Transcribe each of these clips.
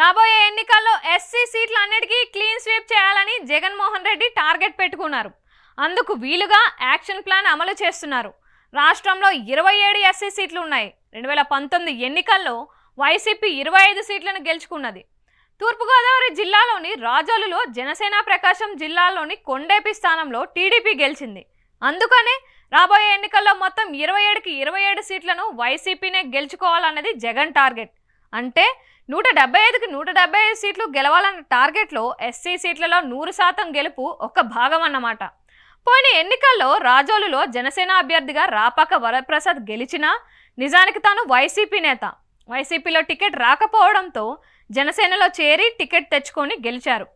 రాబోయే ఎన్నికల్లో SC సీట్లన్నిటికీ clean sweep చేయాలని జగన్మోహన్ రెడ్డి టార్గెట్ పెట్టుకున్నారు. అందుకు వీలుగా యాక్షన్ ప్లాన్ అమలు చేస్తున్నారు. రాష్ట్రంలో 27 ఎస్సీ సీట్లు ఉన్నాయి. 2019 ఎన్నికల్లో వైసీపీ 25 సీట్లను గెలుచుకున్నది. తూర్పుగోదావరి జిల్లాలోని రాజోలులో జనసేన, ప్రకాశం జిల్లాలోని కొండేపి స్థానంలో టీడీపీ గెలిచింది. అందుకనే రాబోయే ఎన్నికల్లో మొత్తం 27కి 27 సీట్లను వైసీపీనే గెలుచుకోవాలన్నది జగన్ టార్గెట్. అంటే 175కి 175 సీట్లు గెలవాలన్న టార్గెట్లో ఎస్సీ సీట్లలో 100% గెలుపు ఒక భాగం అన్నమాట. పోయిన ఎన్నికల్లో రాజోలులో జనసేన అభ్యర్థిగా రాపాక వరప్రసాద్ గెలిచినా నిజానికి తాను వైసీపీ నేత. వైసీపీలో టికెట్ రాకపోవడంతో జనసేనలో చేరి టికెట్ తెచ్చుకొని గెలిచారు.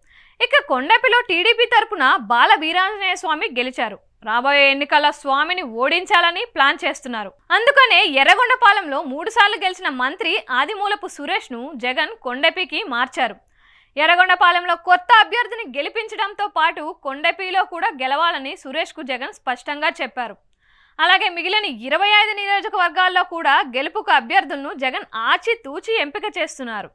ఇక కొండపిలో టీడీపీ తరపున బాల వీరాంజనేయ స్వామి గెలిచారు. రాబోయే ఎన్నికల్లో స్వామిని ఓడించాలని ప్లాన్ చేస్తున్నారు. అందుకనే ఎర్రగొండపాలెంలో 3 సార్లు గెలిచిన మంత్రి ఆదిమూలపు సురేష్ ను జగన్ కొండపికి మార్చారు. ఎర్రగొండపాలెంలో కొత్త అభ్యర్థిని గెలిపించడంతో పాటు కొండపిలో కూడా గెలవాలని సురేష్ కు జగన్ స్పష్టంగా చెప్పారు. అలాగే మిగిలిన 25 నియోజకవర్గాల్లో కూడా గెలుపుకు అభ్యర్థులను జగన్ ఆచితూచి ఎంపిక చేస్తున్నారు.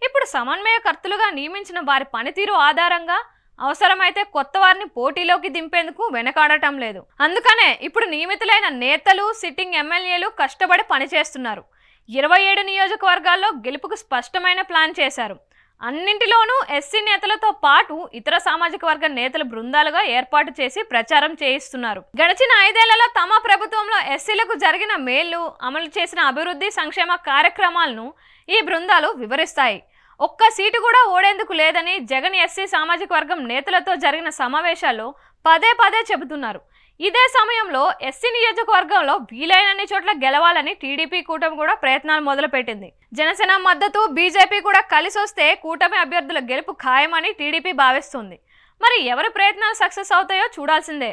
ఇప్పుడు సమన్వయకర్తలుగా నియమించిన వారి పనితీరు ఆధారంగా అవసరమైతే కొత్త వారిని పోటీలోకి దింపేందుకు వెనకాడటం లేదు. అందుకనే ఇప్పుడు నియమితులైన నేతలు, సిట్టింగ్ ఎమ్మెల్యేలు కష్టపడి పనిచేస్తున్నారు. 27 నియోజకవర్గాల్లో గెలుపుకు స్పష్టమైన ప్లాన్ చేశారు. అన్నింటిలోనూ ఎస్సీ నేతలతో పాటు ఇతర సామాజిక వర్గ నేతల బృందాలుగా ఏర్పాటు చేసి ప్రచారం చేయిస్తున్నారు. గడిచిన 5 ఏళ్లలో తమ ప్రభుత్వంలో ఎస్సీలకు జరిగిన మేళ్లు, అమలు చేసిన అభివృద్ధి సంక్షేమ కార్యక్రమాలను ఈ బృందాలు వివరిస్తాయి. ఒక్క సీటు కూడా ఓడేందుకు లేదని జగన్ ఎస్సీ సామాజిక వర్గం నేతలతో జరిగిన సమావేశాల్లో పదే పదే చెబుతున్నారు. ఇదే సమయంలో ఎస్సీ నియోజకవర్గంలో వీలైనన్ని చోట్ల గెలవాలని టీడీపీ కూటమి కూడా ప్రయత్నాలు మొదలుపెట్టింది. జనసేన మద్దతు, బీజేపీ కూడా కలిసి వస్తే కూటమి అభ్యర్థుల గెలుపు ఖాయమని టీడీపీ భావిస్తుంది. మరి ఎవరి ప్రయత్నాలు సక్సెస్ అవుతాయో చూడాల్సిందే.